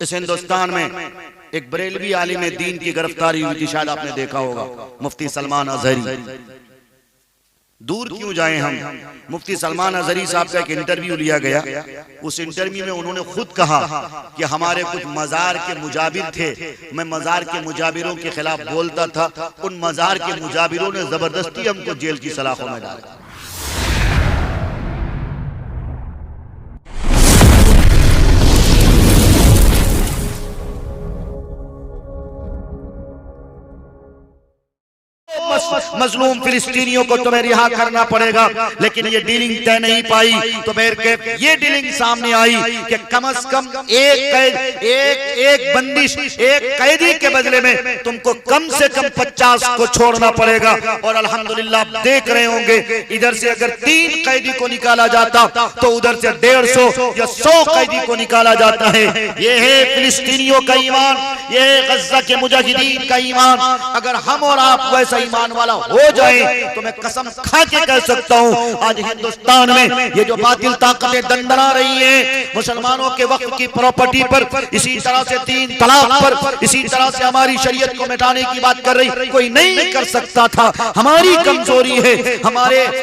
इस हिंदुस्तान में एक बरेलवी आलिम दीन की गिरफ्तारी हुई थी, शायद आपने देखा होगा, मुफ्ती सलमान अजहरी। दूर क्यों जाएं हम, मुफ्ती सलमान अजहरी साहब का एक इंटरव्यू लिया गया। उस इंटरव्यू में उन्होंने खुद कहा कि हमारे कुछ मजार के मुजाबिर थे, मैं मजार के मुजाबिरों के खिलाफ बोलता था, उन मजार के मुजाबिरों ने जबरदस्ती हमको जेल की सलाखों में डाला। मजलूम फिलिस्तीनियों को तुम्हें रिहा करना पड़ेगा, लेकिन ये डीलिंग तय नहीं पाई। तो ये डीलिंग सामने आई कि कम से कम एक बंदिश, एक कैदी के बदले में तुमको कम से कम 50 को छोड़ना पड़ेगा। और अल्हम्दुलिल्लाह आप देख रहे होंगे, इधर से अगर 3 कैदी को निकाला जाता तो उधर से 150 या 100 कैदी को निकाला जाता है। ये है फिलिस्तीनियों का ईमान, ये है गज़ा के मुजाहिदीन का ईमान। अगर हम और आप वैसा ईमान वाला हो जाए तो मैं कसम खा के कह सकता हूं, आज हिंदुस्तान में ये जो बातिल ताकतें दंडना रही हैं मुसलमानों के वक्त की प्रॉपर्टी पर, इसी तरह से 3 तलाक पर, इसी तरह से हमारी शरीयत को मिटाने की बात कर रही, कोई नहीं कर सकता था। हमारी कमजोरी है,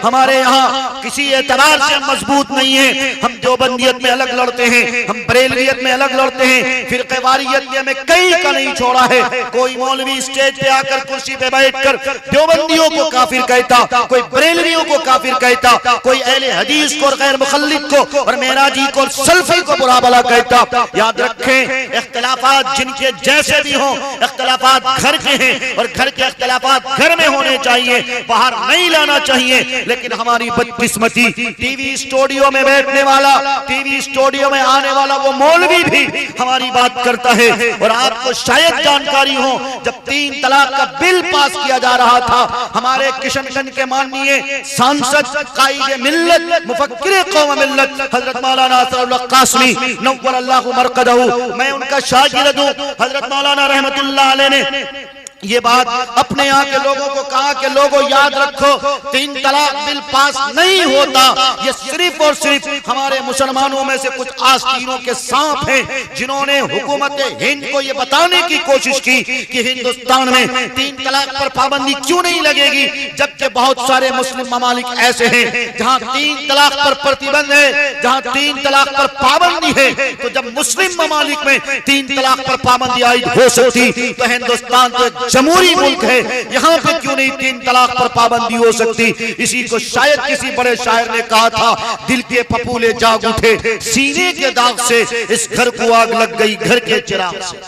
हमारे यहाँ किसी एतबार से हम मजबूत नहीं है। हम देवबंदियत में अलग लड़ते हैं, हम बरेलवियत में अलग लड़ते हैं, फिरक़ेवारियत में कई का नहीं छोड़ा है। कोई मौलवी स्टेज पे आकर कुर्सी पे बैठकर देवबंदियों को काफिर कहता, कोई बरेलवियों को काफिर कहता, कोई अहले हदीस को और गैर मुखल्लिद को और मेराजी को और सल्फी को बुरा भला कहता। याद रखें, इख्तिलाफात जिनके जैसे भी हों, इख्तिलाफात घर के हैं और घर के इख्तिलाफात घर में होने चाहिए, बाहर नहीं लाना चाहिए। लेकिन हमारी बदकिस्मती, टीवी स्टूडियो में बैठने वाला, टीवी स्टूडियो में आने वाला वो मौलवी भी हमारी बात करता है। और आपको शायद जानकारी हो, जब 3 तलाक का बिल पास किया जा रहा था, हमारे किशनगंज के माननीय सांसद, कायदे मिल्लत, मुफक्किर कौम मिल्लत हजरत मौलाना असदुल्लाह कासमी नव्वरल्लाहु मरकदहू, मैं उनका शागिर्द हूं, हजरत मौलाना रहमतुल्लाह अलैह ने ये बात अपने यहाँ के लोगों को कहा कि लोगों याद रखो, 3 तलाक बिल पास नहीं होता। ये सिर्फ और सिर्फ हमारे मुसलमानों में से कुछ आस्तीनों के सांप हैं जिन्होंने हुकूमत हिंद को ये बताने की कोशिश की कि हिंदुस्तान में 3 तलाक पर पाबंदी क्यों नहीं लगेगी, जबकि बहुत सारे मुस्लिम ममालिक ऐसे हैं जहाँ 3 तलाक पर प्रतिबंध है, जहाँ 3 तलाक पर पाबंदी है। तो जब मुस्लिम ममालिक में 3 तलाक पर पाबंदी आई हो सकती, तो हिंदुस्तान तो जमहूरी मुल्क है, यहाँ पे क्यों नहीं 3 तलाक पर पाबंदी हो सकती। इसी को शायद किसी बड़े शायर ने कहा था, दिल के फफूले जाग उठे सीने के दाग से, इस घर को आग लग गई घर के चिराग से।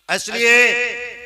इसलिए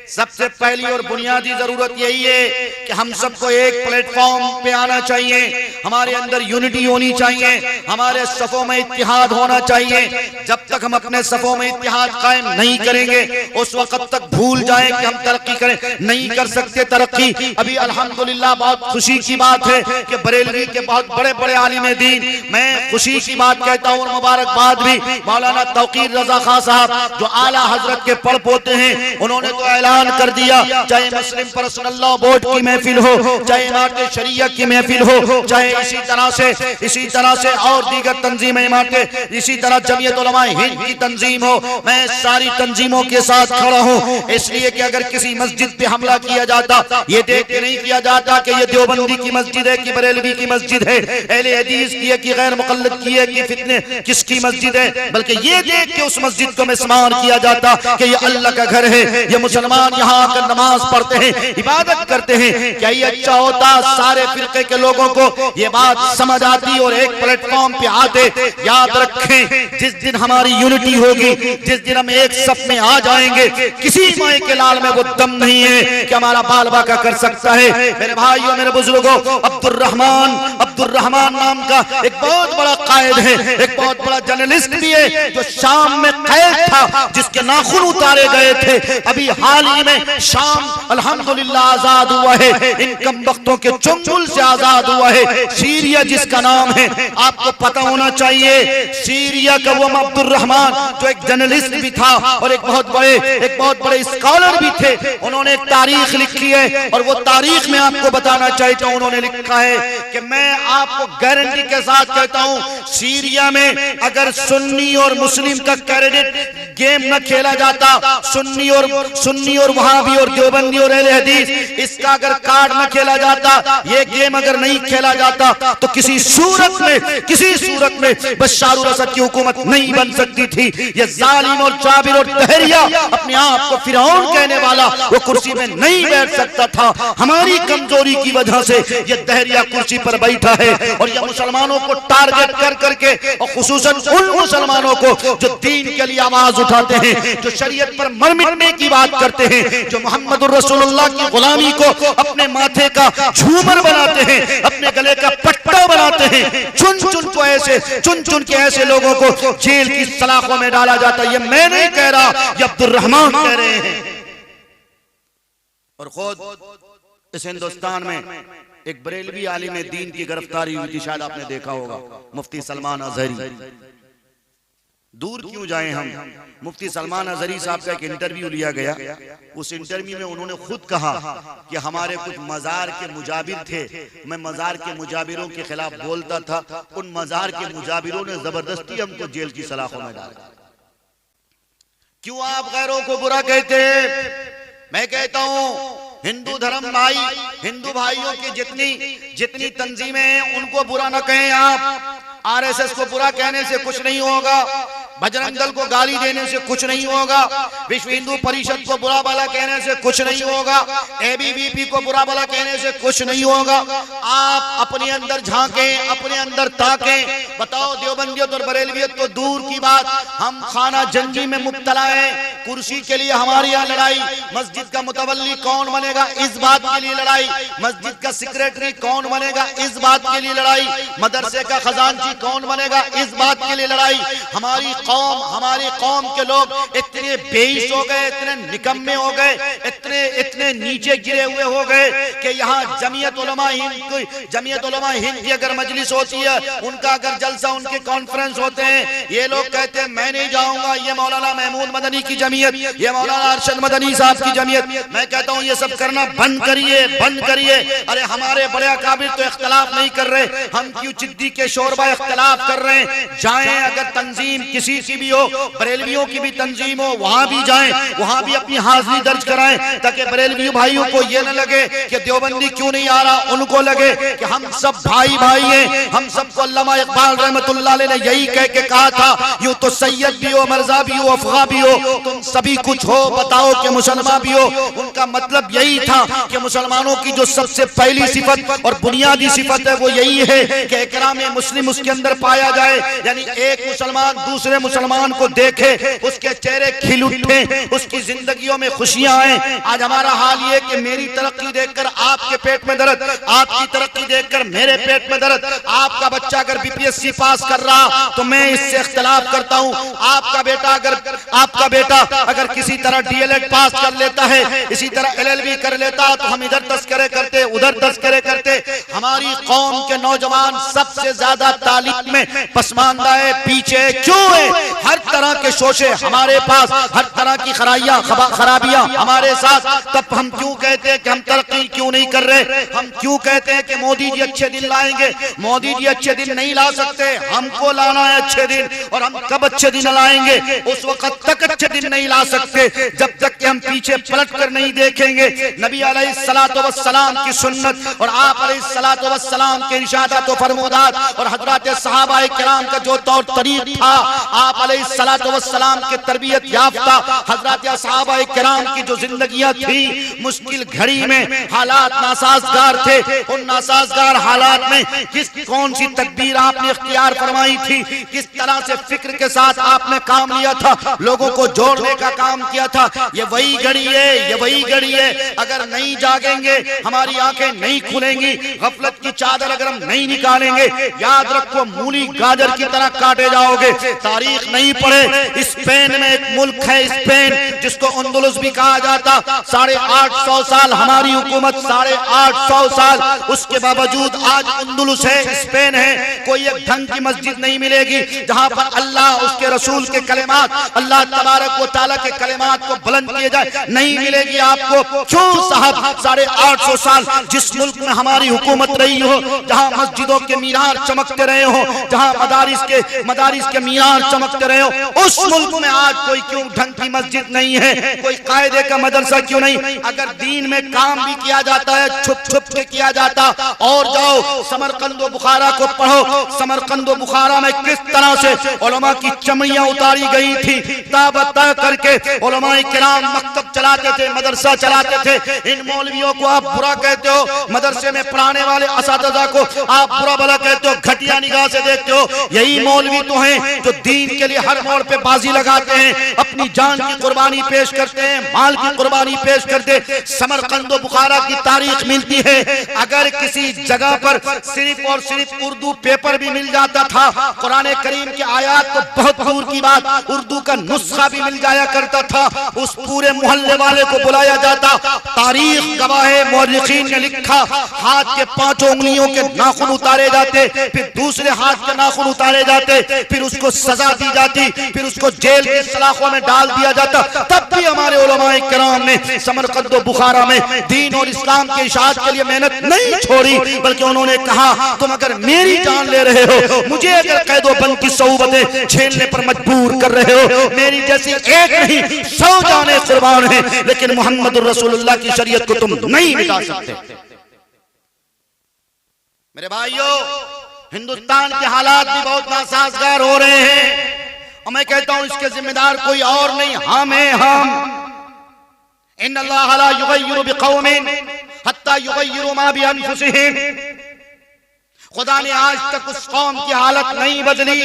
सबसे पहली और बुनियादी जरूरत यही है कि हम सबको एक प्लेटफॉर्म पे आना चाहिए, हमारे अंदर यूनिटी होनी चाहिए, हमारे सफों में इत्तिहाद होना चाहिए। जब तक हम अपने सफों में इत्तिहाद कायम नहीं करेंगे, उस वक्त तक भूल जाएं कि हम तरक्की करें, नहीं कर सकते तरक्की। अभी अल्हम्दुलिल्लाह बहुत खुशी की बात है कि बरेलवी के बहुत बड़े बड़े आलिम दीन, मैं खुशी की बात कहता हूँ और मुबारकबाद भी, मौलाना तौकीर रजा खां साहब जो आला हजरत के पढ़ पोते हैं, उन्होंने तो ऐलान कर दिया, चाहे मुस्लिम पर्सनल लॉ बोर्ड की महफिल हो, चाहे इमारत शरीयत की महफिल हो, चाहे इसी तरह से और दीगर तंजीमें, इमारत इसी तरह जमीयत उलमा हिंद की तंजीम हो, मैं सारी तंजीमों के साथ खड़ा हूँ। इसलिए कि अगर किसी मस्जिद पे हमला किया जाता, ये देख के नहीं किया जाता कि ये देवबंदी की मस्जिद है कि बरेलवी की मस्जिद है, अहले हदीस की है कि गैर मुक़ल्लिद की है कि फितने किसकी मस्जिद है, बल्कि ये देख के उस मस्जिद को मिसमार किया जाता कि ये अल्लाह का घर है, ये मुसलमान यहाँ आकर नमाज पढ़ते हैं, इबादत करते हैं। क्या ये अच्छा होता सारे फिरके के लोगों को ये बात समझ आती और एक प्लेटफॉर्म पे आते। याद रखें, जिस दिन हमारी यूनिटी होगी, जिस दिन हम एक सफ में आ जाएंगे, किसी माए के लाल में वो दम नहीं है कि हमारा बाल बाका कर सकता है। मेरे भाइयों, मेरे बुजुर्गों, अब्दुर्रहमान नाम का एक बहुत बड़ा कायद है, एक बहुत बड़ा जर्नलिस्ट भी है जो शाम में कैद था, जिसके नाखून उतारे गए थे। अभी हाल ही में शाम अल्हम्दुलिल्लाह आजाद हुआ है, इन कम वक्तों के चुंगल से आजाद हुआ है। सीरिया जिसका नाम है, आपको पता होना चाहिए, सीरिया का वो अब्दुर्रहमान जो एक जर्नलिस्ट भी था और एक बहुत बड़े स्कॉलर भी थे, उन्होंने एक तारीख लिखी है और वो तारीख में आपको बताना चाहता हूं। उन्होंने लिखा है कि मैं आपको गारंटी के साथ कहता हूं, सीरिया में अगर सुन्नी और मुस्लिम का क्रेडिट गेम न खेला जाता, सुन्नी और वहाबी और देवबंदी और अहले हदीस, इसका अगर कार्ड न खेला जाता, ये गेम अगर नहीं खेला जाता, तो किसी सूरत में बशार अल असद की हुकूमत नहीं बन सकती थी। ये जालिम और जाबिर और तहरिया अपने आप को फिरौन कहने वाला वो कुर्सी में नहीं बैठ सकता था। हमारी कमजोरी की वजह से ये तहरिया कुर्सी पर बैठा है और ये मुसलमानों को टारगेट कर करके, और खुसूसन उन मुसलमानों को जो दीन के लिए आवाज उठाते हैं, जो शरीयत पर मर मिटने की बात करते हैं, जो मोहम्मद रसूलुल्लाह की गुलामी को अपने माथे का झूमर बनाते हैं, अपने गले का पट्टा बनाते हैं, चुन चुन के ऐसे लोगों को जेल की सलाखों में डाला जाता है। ये मैं नहीं कह रहा, ये अब्दुल रहमान कह रहे हैं। और खुद इस हिंदुस्तान में एक बरेलवी आलिम दीन की गिरफ्तारी हुई थी, शायद आपने देखा होगा, मुफ्ती सलमान अजहरी। दूर क्यों जाएं हम, मुफ्ती सलमान अजहरी साहब का एक इंटरव्यू लिया गया। उस इंटरव्यू में उन्होंने खुद कहा कि हमारे कुछ मजार के मुजाबिर थे, मैं मजार के मुजाबिरों के खिलाफ बोलता था, उन मजार के मुजाबिरों ने जबरदस्ती हमको जेल की सलाखों में डाला। क्यों आप गैरों को बुरा कहते हैं? मैं कहता हूं, हिंदू धर्म भाई, हिंदू भाइयों की जितनी तंजीमें हैं उनको बुरा न कहें आप। आरएसएस को बुरा कहने से कुछ नहीं होगा, बजरंग दल को गाली देने से कुछ नहीं होगा, विश्व हिंदू परिषद को बुरा भला कहने से कुछ नहीं होगा, एबीवीपी को बुरा भला कहने से कुछ नहीं होगा। आप अपने अंदर झांकें, अपने अंदर ताकें। बताओ, देवबंदियत और बरेलवियत तो दूर की बात, हम खाना जंगी में मुब्तला है। कुर्सी के लिए हमारे यहाँ लड़ाई, मस्जिद का मुतवल्ली कौन बनेगा इस बात के लिए लड़ाई, मस्जिद का सेक्रेटरी कौन बनेगा इस बात के लिए लड़ाई, मदरसे का खजांची कौन बनेगा इस बात के लिए लड़ाई। हमारी कौम के लोग इतने बेईस हो गए, इतने निकम्मे हो गए, इतने नीचे गिरे हुए हो गए कि यहाँ जमीयत उलमा हिंद की अगर मजलिस होती है, उनका अगर जलसा, उनके कॉन्फ्रेंस होते हैं, ये लोग कहते हैं मैं नहीं जाऊंगा, ये मौलाना महमूद मदनी की जमीयत, ये मौलाना अरशद मदनी साहब की जमीयत। मैं कहता हूँ ये सब करना बंद करिए। अरे हमारे बड़े अकाबिर तो इख्तलाफ नहीं कर रहे, हम क्यों चिद्दी के शोरबा इख्तलाफ कर रहे हैं? जाएं, अगर तंजीम किसी की भी हो, बरेलवियों की भी तंजीम हो, वहां भी जाएं, वहां भी अपनी हाजिरी दर्ज कराएं, ताकि बरेलवी भाइयों को ये न लगे कि देवबंदी क्यों नहीं आ रहा, उनको लगे कि हम सब भाई हैं। हम सबको अल्लामा इकबाल रहमतुल्लाह अलैह ने यही कह के कहा था, यूं तो सैयद भी हो, मर्जा भी हो, अफगा भी हो, तुम सभी कुछ हो, बताओ कि मुसलमान भी हो। उनका मतलब यही था कि मुसलमानों की जो सबसे पहली सिफत और बुनियादी सिफत है वो यही है कि इकराम मुस्लिम उसके अंदर पाया जाए, यानी एक मुसलमान दूसरे मुसलमान को देखे, उसके चेहरे खिल उठे, उसकी जिंदगियों में खुशियां आए। आज हमारा हाल ये कि मेरी तरक्की देखकर आपके पेट में दर्द, आपकी तरक्की देखकर मेरे पेट में दर्द। आपका बच्चा अगर बीपीएससी पास कर रहा तो मैं इससे इख्तिलाफ करता हूं, आपका बेटा अगर किसी तरह डीएलएड पास कर लेता है, इसी तरह एलएलबी कर लेता, तो हम इधर तस्करे करते, उधर तस्करे करते। हमारी कौम के नौजवान सबसे ज्यादा तालीम में पसमानदा है, पीछे क्यों है? हर तरह के शोशे हमारे पास, हर तरह की खराबियां हमारे साथ। तब हम क्यों कहते हैं कि हम तरक्की क्यों नहीं कर रहे? हम क्यों कहते हैं कि मोदी जी अच्छे दिन लाएंगे? मोदी जी अच्छे दिन नहीं ला सकते, हमको लाना है अच्छे दिन। और हम कब अच्छे दिन लाएंगे? उस वक्त तक अच्छे दिन नहीं ला सकते जब तक कि हम पीछे पलट कर नहीं देखेंगे नबी अलैहिस्सलातु वस्सलाम की सुन्नत और आप अलैहिस्सलातु वस्सलाम के इरशादात और फरमादात और हजरात सहाबाए किराम का जो तौर तरीक़ था, आप अलैहिस्सलातु वस्सलाम के तरबियत याफ्ता हजरात सहाबाए किराम की जो जिंदगियां थी, मुश्किल घड़ी में हालात नासाजगार थे, उन नासाजगार हालात में कौन सी तकबीर आपने इख्तियार फरमाई थी, किस तरह से फिक्र के साथ आपने काम लिया था, लोगों को जोड़ने का काम किया था। ये वही घड़ी है, अगर नहीं जागेंगे, हमारी आंखें नहीं खुलेंगी, गफलत की चादर अगर हम नहीं निकालेंगे, याद रखो मूली गाजर की तरह काटे जाओगे। तारीख नहीं पढ़े, स्पेन में एक मुल्क है, स्पेन जिसको अंदलुस भी कहा जाता, 850 साल हमारी हुकूमत, 850 साल, उसके बावजूद आज अंदलुस है, स्पेन है, कोई एक ढंग की मस्जिद नहीं मिलेगी जहां पर अल्लाह उसके रसूल के कलेमात, अल्लाह तबारक व तआला के कलेमात को बुलंद किए जाए, नहीं मिलेगी आपको। क्यों साहब, 850 साल जिस मुल्क में हमारी हुकूमत रही हो, जहां मस्जिदों के मीनार चमकते रहे हो, जहां मदारिस के मीनार चमकते रहे हो, उस मुल्क में आज कोई क्यों ढंग की मस्जिद नहीं है, कोई कायदे का मदरसा क्यों नहीं? अगर दीन में काम भी किया जाता है छुप छुप के किया जाता। और जाओ समरकंद व बुखारा को पढ़ो, समरकंद व बुखारा में किस तरह से उलमा की चमड़ियां उतारी गई थी, ताबता करके उलमाए किराम मकतब चलाते थे, मदरसा चलाते थे। इन मौलवियों को आप बुरा कहते हो, मदरसे में पढ़ाने वाले असातिज़ा को आप बुरा भला कहते हो, घटिया निगाह से देखते हो। यही मौलवी तो हैं जो दीन के लिए हर मोड़ पे बाजी लगाते हैं, अपनी जान की कुर्बानी पेश करते हैं, माल की कुर्बानी पेश करते। समरकंद व बुखारा की तारीख मिलती है, अगर किसी जगह पर सिर्फ और सिर्फ उर्दू पेपर भी मिल जाता था, कुरान करीम की आयत तो बहुत दूर की बात, उर्दू का नुस्खा भी मिल जाया करता था, उस पूरे मोहल्ले वाले को बुलाया जाता। तारीख गवाह है, मुअर्रिखीन ने लिखा, हाथ के 5 उंगलियों के नाखून उतारे जाते, फिर दूसरे हाथ के नाखून उतारे जाते, फिर उसको सजा दी जाती, फिर उसको जेल की सलाखों में डाल दिया जाता। तब भी हमारे उलमाए किराम ने समरकंद व बुखारा में दीन और इस्लाम के इशाअत के लिए मेहनत नहीं छोड़ी, बल्कि उन्होंने कहा तुम अगर मेरी जान ले रहे हो, मुझे अगर कैदो बंद की सऊबतें झेलने पर मजबूर कर रहे हो, मेरी जैसी एक नहीं 100 जानें कुर्बान हैं, लेकिन मोहम्मद रसूलुल्लाह की शरीयत को तुम नहीं मिटा सकते। मेरे भाइयों, हिंदुस्तान के हालात भी बहुत नासाजगार हो रहे हैं, और मैं कहता हूं इसके जिम्मेदार कोई और नहीं, हम हैं हम। इन्नल्लाह ला युगय्यिरु बिक़ौमिन हत्ता युगय्यिरु मा बिअनफुसिहिम। खुदा ने आज तक उस कौम की हालत नहीं बदली,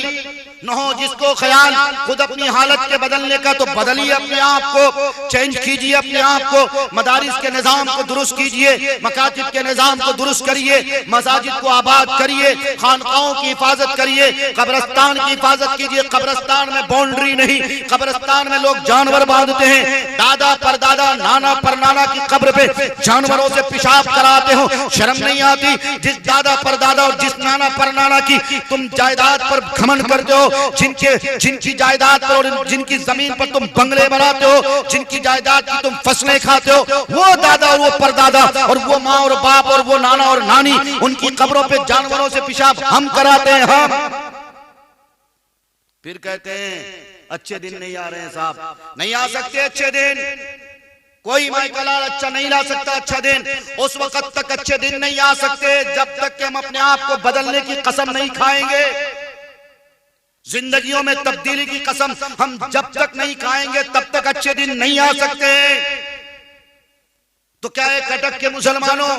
न हो जिसको ख्याल खुद अपनी हालत के बदलने का, तो बदलिए अपने आप को, चेंज कीजिए अपने आप को, मदारिस के निजाम को दुरुस्त कीजिए, मकातिब के निजाम को दुरुस्त करिए, मसाजिद को आबाद करिए, खानकाहों की हिफाजत करिए, कब्रिस्तान की हिफाजत कीजिए। कब्रिस्तान में बाउंड्री नहीं, कब्रिस्तान में लोग जानवर बांधते हैं, दादा परदादा नाना परनाना की कब्र पे जानवरों से पेशाब कराते हो, शर्म नहीं आती? जिस दादा परदादा और जिस नाना परनाना की तुम जायदाद पर घमंड करते हो, जिनकी जायदाद पर और जिनकी जमीन पर तुम बंगले बनाते हो, जिनकी जायदाद की तुम फसलें खाते हो, वो दादा और वो परदादा और वो माँ और बाप और वो नाना और नानी, उनकी कब्रों पे जानवरों से पेशाब हम कराते हैं। हम फिर कहते हैं अच्छे दिन नहीं आ रहे हैं साहब, नहीं आ सकते अच्छे दिन, कोई माइकलाल अच्छा नहीं ला सकता अच्छा दिन। उस वक्त तक अच्छे दिन नहीं आ सकते जब तक कि हम अपने आप को बदलने की कसम नहीं खाएंगे। जिंदगियों में तब्दीली की कसम हम जब तक नहीं खाएंगे तब तक अच्छे दिन नहीं आ सकते। तो क्या है, कटक के मुसलमानों,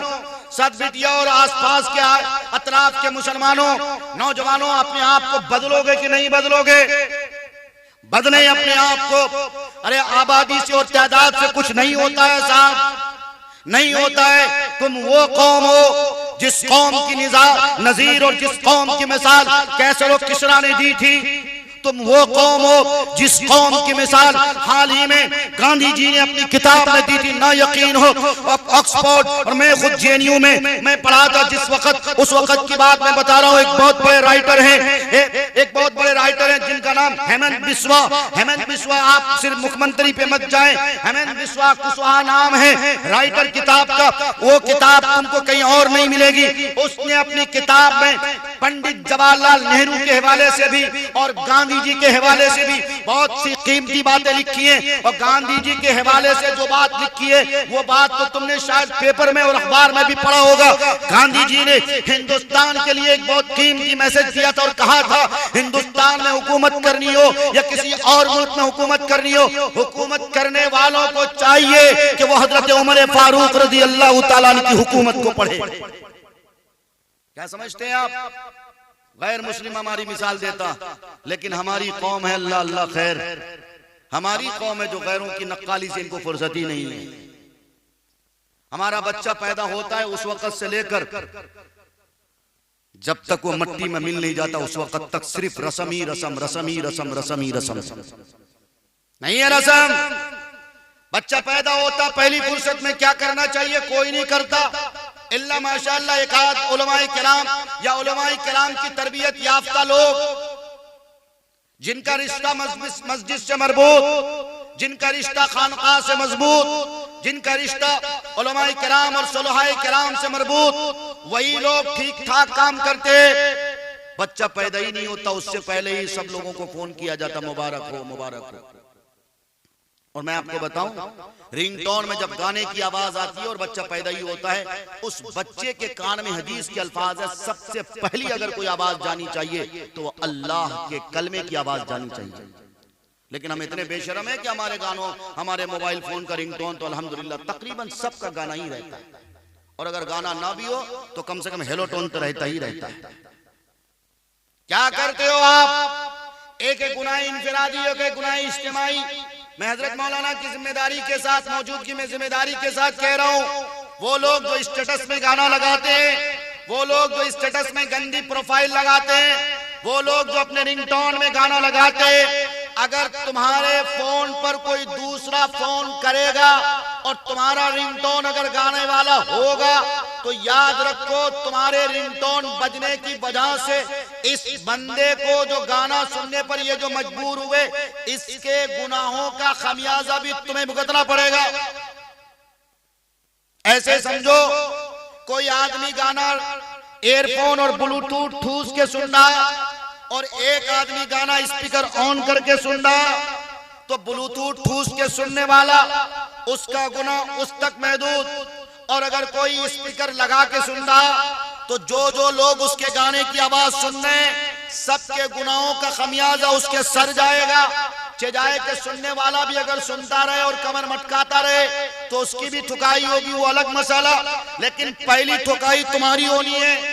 सदबिटिया और आसपास के अतराफ के मुसलमानों, नौजवानों, अपने आप को बदलोगे कि नहीं बदलोगे? बदले अपने आप को। अरे आबादी से और तादाद से कुछ नहीं होता है साहब, नहीं होता है। तुम वो कौम हो जिस कौम की नजीर और जिस कौम की मिसाल कैसर और किसरा ने दी थी। तुम वो कौम हो जिस कौम की मिसाल हाल ही में गांधी जी ने अपनी किताब में दी थी। ना यकीन हो, ऑक्सफोर्ड और मैं खुद जेएनयू में मैं पढ़ा था जिस वक्त, उस वक्त की बात मैं बता रहा हूँ। एक बहुत बड़े राइटर हैं, एक बहुत बड़े राइटर हैं जिनका नाम हेमंत बिस्वा। हेमंत बिस्वा, आप सिर्फ मुख्यमंत्री पे मत जाएं, हेमंत बिस्वा कुशवाहा नाम है राइटर किताब का। वो किताब तुमको कहीं और नहीं मिलेगी। उसने अपनी किताब में पंडित जवाहरलाल नेहरू के हवाले से भी और गांधी जी के हवाले से भी बहुत सी कीमती बातें लिखी हैं। और गांधी जी के हवाले से जो बात लिखी है वो बात तो तुमने शायद पेपर में और अखबार में भी पढ़ा होगा। गांधी जी ने हिंदुस्तान के लिए एक बहुत कीमती मैसेज दिया था और कहा था हिंदुस्तान में हुकूमत करनी हो या किसी और मुल्क में हुकूमत करनी हो, हुकूमत करने वालों को चाहिए कि वो हजरत उमर फारूक रज़ी अल्लाह तआला अन्हु की हुकूमत को पढ़े। क्या समझते हैं आप? गैर मुस्लिम हमारी मिसाल देता, लेकिन हमारी कौम है अल्लाह अल्लाह खैर, हमारी कौम है जो गैरों की नक्काली से इनको फुर्सत ही नहीं है। हमारा बच्चा पैदा होता है उस वक्त से लेकर जब तक वो मट्टी में मिल नहीं जाता उस वक्त तक सिर्फ रसम ही रसम, रसम ही रसम, रसम ही रसम। नहीं है रसम, बच्चा पैदा होता पहली फुर्सत में क्या करना चाहिए? कोई नहीं करता इल्ला माशाअल्लाह एक आध उलमाए किराम या उलमाए किराम की तरबियत याफ्ता लोग, जिनका रिश्ता मस्जिद से मजबूत, जिनका रिश्ता खानकाह से मजबूत, जिनका रिश्ता उलमाए किराम और सुलहाए किराम से मजबूत, वही लोग ठीक ठाक काम करते। बच्चा पैदा ही नहीं होता उससे पहले ही सब लोगों को फोन किया जाता, मुबारक हो मुबारक हो। और मैं आपको बताऊं, रिंगटोन में जब गाने की आवाज आती है और बच्चा पैदा ही होता है, उस बच्चे के कान में हदीस के अल्फाज है, सबसे पहली अगर कोई आवाज जानी चाहिए तो अल्लाह के कलमे की आवाज जानी चाहिए। लेकिन हम इतने बेशरम है कि हमारे गानों, हमारे मोबाइल फोन का रिंगटोन तो अल्हम्दुलिल्लाह तकरीबन सबका गाना ही रहता है, और अगर गाना ना भी हो तो कम से कम हेलो टोन तो रहता ही रहता है। क्या करते हो आप? एक एक गुनाह इनफिरादी, एक एक गुनाह इज्तिमाई। मैं हजरत मौलाना की जिम्मेदारी के साथ, मौजूदगी में जिम्मेदारी के साथ कह रहा हूं, वो लोग जो स्टेटस में गाना लगाते हैं, वो लोग जो स्टेटस में गंदी प्रोफाइल लगाते हैं, वो लोग जो अपने रिंगटोन में गाना लगाते हैं, अगर तुम्हारे फोन पर कोई दूसरा फोन करेगा और तुम्हारा रिंगटोन अगर गाने वाला होगा तो याद रखो, तुम्हारे रिंगटोन बजने की वजह से इस बंदे को जो गाना सुनने पर ये जो मजबूर हुए, इसके गुनाहों का खमियाजा भी तुम्हें भुगतना पड़ेगा। ऐसे समझो, कोई आदमी गाना एयरफोन और ब्लूटूथ ठूस के सुन रहा और एक आदमी गाना स्पीकर ऑन करके सुन रहा, तो ब्लूटूथ ठूस के सुनने वाला उसका गुनाह उस तक महदूद, और अगर कोई स्पीकर लगा के सुन रहा तो जो लोग उसके गाने की आवाज सुन रहे हैं, सबके गुनाहों का खमियाजा उसके सर जाएगा। चेजाए के सुनने वाला भी अगर सुनता रहे और कमर मटकाता रहे तो उसकी भी ठुकाई होगी, वो अलग मसला, लेकिन पहली ठुकाई तुम्हारी होनी है।